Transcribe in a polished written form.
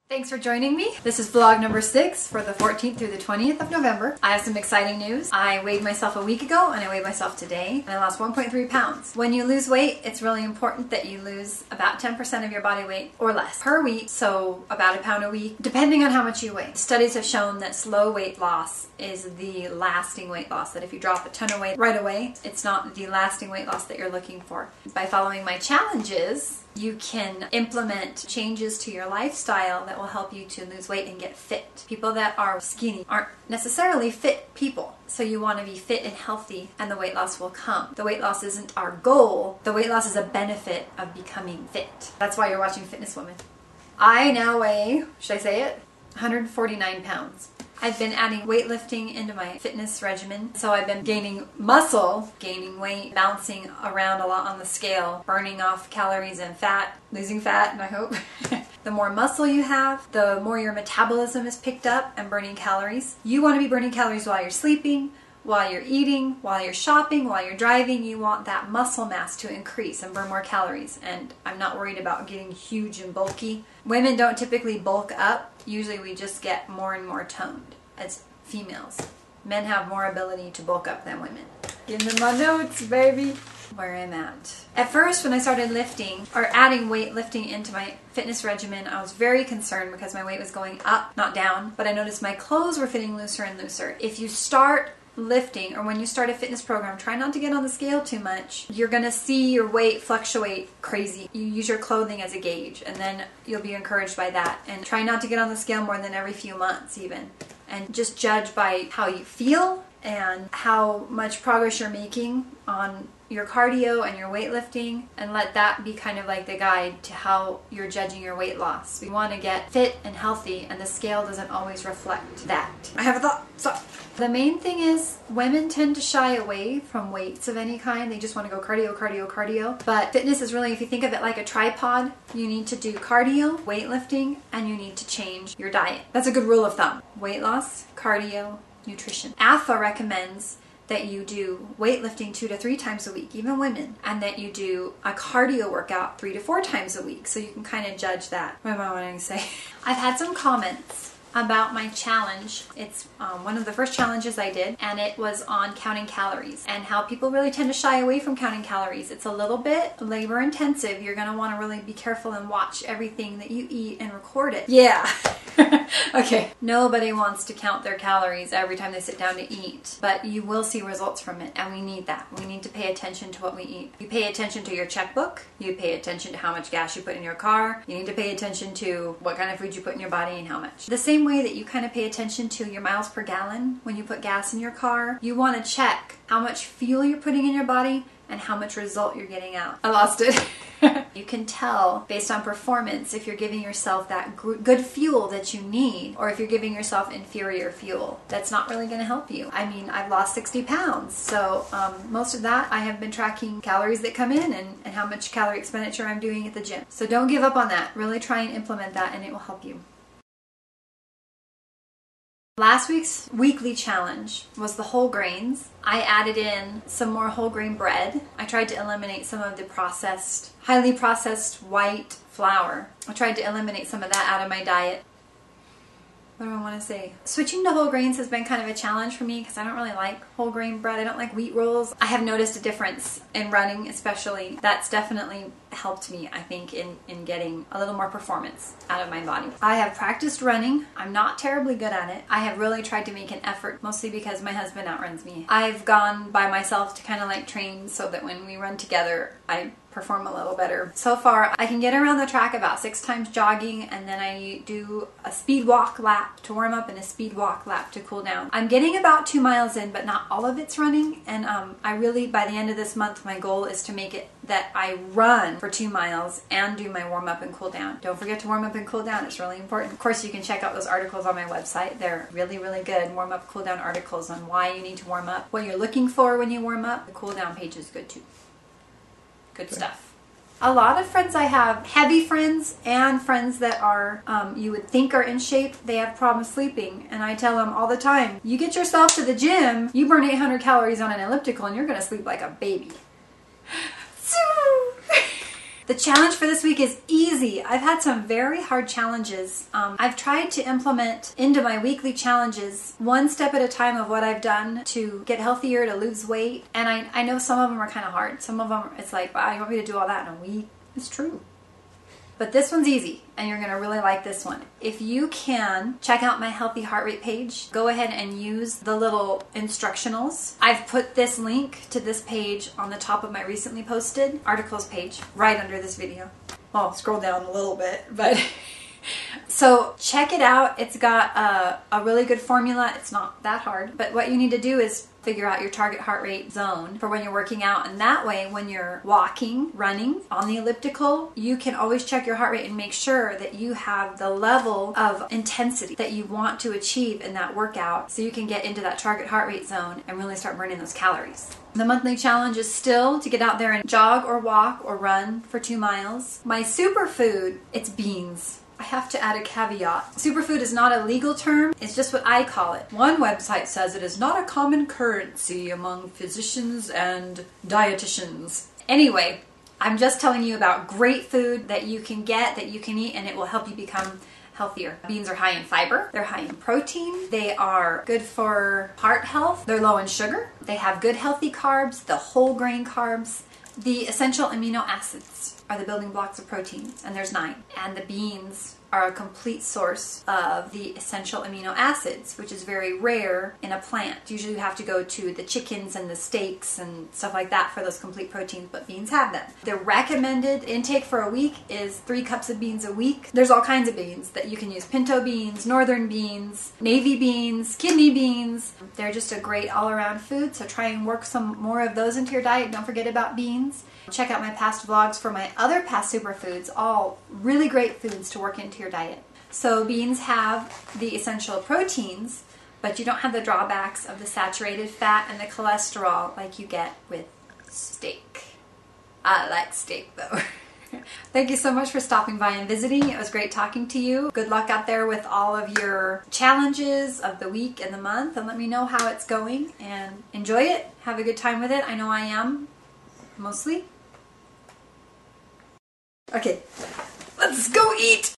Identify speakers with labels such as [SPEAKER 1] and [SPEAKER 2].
[SPEAKER 1] Thanks for joining me. This is vlog number 6 for the 14th through the 20th of November. I have some exciting news. I weighed myself a week ago and I weighed myself today and I lost 1.3 pounds. When you lose weight, it's really important that you lose about 10% of your body weight or less per week, so about a pound a week, depending on how much you weigh. Studies have shown that slow weight loss is the lasting weight loss, that if you drop a ton of weight right away, it's not the lasting weight loss that you're looking for. By following my challenges, you can implement changes to your lifestyle that will help you to lose weight and get fit. People that are skinny aren't necessarily fit people. So you want to be fit and healthy and the weight loss will come. The weight loss isn't our goal. The weight loss is a benefit of becoming fit. That's why you're watching Fitness Woman. I now weigh, should I say it? 149 pounds. I've been adding weightlifting into my fitness regimen, so I've been gaining muscle, gaining weight, bouncing around a lot on the scale, burning off calories and fat, losing fat, and I hope. The more muscle you have, the more your metabolism is picked up and burning calories. You want to be burning calories while you're sleeping, while you're eating, while you're shopping, while you're driving. You want that muscle mass to increase and burn more calories. And I'm not worried about getting huge and bulky. Women don't typically bulk up. Usually we just get more and more toned as females. Men have more ability to bulk up than women. Give me my notes, baby. Where I'm at. At first, when I started lifting or adding weightlifting into my fitness regimen, I was very concerned because my weight was going up, not down. But I noticed my clothes were fitting looser and looser. If you start lifting, or when you start a fitness program, try not to get on the scale too much. You're gonna see your weight fluctuate crazy. You use your clothing as a gauge and then you'll be encouraged by that. And try not to get on the scale more than every few months even. And just judge by how you feel and how much progress you're making on your cardio and your weightlifting, and let that be kind of like the guide to how you're judging your weight loss. We want to get fit and healthy, and the scale doesn't always reflect that. I have a thought. So the main thing is women tend to shy away from weights of any kind. They just want to go cardio, cardio, cardio. But fitness is really, if you think of it like a tripod, you need to do cardio, weightlifting, and you need to change your diet. That's a good rule of thumb. Weight loss, cardio, nutrition. AFA recommends that you do weightlifting 2 to 3 times a week, even women, and that you do a cardio workout 3 to 4 times a week, so you can kind of judge that. What am I wanting to say? I've had some comments about my challenge. It's one of the first challenges I did, and it was on counting calories and how people really tend to shy away from counting calories. It's a little bit labor intensive. You're going to want to really be careful and watch everything that you eat and record it. Yeah. Okay. Nobody wants to count their calories every time they sit down to eat, but you will see results from it, and we need that. We need to pay attention to what we eat. You pay attention to your checkbook. You pay attention to how much gas you put in your car. You need to pay attention to what kind of food you put in your body and how much. The same way that you kind of pay attention to your miles per gallon when you put gas in your car, you want to check how much fuel you're putting in your body and how much result you're getting out. I lost it. You can tell based on performance if you're giving yourself that good fuel that you need, or if you're giving yourself inferior fuel. That's not really going to help you. I mean, I've lost 60 pounds, so most of that I have been tracking calories that come in and how much calorie expenditure I'm doing at the gym. So don't give up on that. Really try and implement that and it will help you. Last week's weekly challenge was the whole grains. I added in some more whole grain bread. I tried to eliminate some of the highly processed white flour. I tried to eliminate some of that out of my diet. What do I want to say? Switching to whole grains has been kind of a challenge for me because I don't really like whole grain bread. I don't like wheat rolls. I have noticed a difference in running especially. That's definitely helped me, I think, in getting a little more performance out of my body. I have practiced running. I'm not terribly good at it. I have really tried to make an effort, mostly because my husband outruns me. I've gone by myself to kind of like train so that when we run together, I perform a little better. So far, I can get around the track about 6 times jogging, and then I do a speed walk lap to warm up and a speed walk lap to cool down. I'm getting about 2 miles in, but not all of it's running, and I really, by the end of this month, my goal is to make it that I run for 2 miles and do my warm up and cool down. Don't forget to warm up and cool down. It's really important. Of course, you can check out those articles on my website. They're really, really good warm up, cool down articles on why you need to warm up, what you're looking for when you warm up. The cool down page is good too. Good stuff. A lot of friends I have, heavy friends and friends that are, you would think are in shape, they have problems sleeping. And I tell them all the time, you get yourself to the gym, you burn 800 calories on an elliptical and you're going to sleep like a baby. The challenge for this week is easy. I've had some very hard challenges. I've tried to implement into my weekly challenges one step at a time of what I've done to get healthier, to lose weight. And I know some of them are kind of hard. Some of them, it's like, wow, you want me to do all that in a week? It's true. But this one's easy, and you're going to really like this one. If you can, check out my healthy heart rate page. Go ahead and use the little instructionals. I've put this link to this page on the top of my recently posted articles page, right under this video. Well, scroll down a little bit, but... So check it out. It's got a really good formula. It's not that hard, but what you need to do is figure out your target heart rate zone for when you're working out, and that way when you're walking, running, on the elliptical, you can always check your heart rate and make sure that you have the level of intensity that you want to achieve in that workout, so you can get into that target heart rate zone and really start burning those calories. The monthly challenge is still to get out there and jog or walk or run for 2 miles. My superfood, it's beans. I have to add a caveat. Superfood is not a legal term, it's just what I call it. One website says it is not a common currency among physicians and dietitians. Anyway, I'm just telling you about great food that you can get, that you can eat, and it will help you become healthier. Beans are high in fiber, they're high in protein, they are good for heart health, they're low in sugar, they have good healthy carbs, the whole grain carbs. The essential amino acids are the building blocks of protein, and there's 9. And the beans are a complete source of the essential amino acids, which is very rare in a plant. Usually you have to go to the chickens and the steaks and stuff like that for those complete proteins, but beans have them. The recommended intake for a week is 3 cups of beans a week. There's all kinds of beans that you can use. Pinto beans, northern beans, navy beans, kidney beans. They're just a great all-around food, so try and work some more of those into your diet. Don't forget about beans. Check out my past vlogs for my other past superfoods, all really great foods to work into your diet. So beans have the essential proteins, but you don't have the drawbacks of the saturated fat and the cholesterol like you get with steak. I like steak though. Thank you so much for stopping by and visiting. It was great talking to you. Good luck out there with all of your challenges of the week and the month, and let me know how it's going and enjoy it. Have a good time with it. I know I am, mostly. Okay, let's go eat!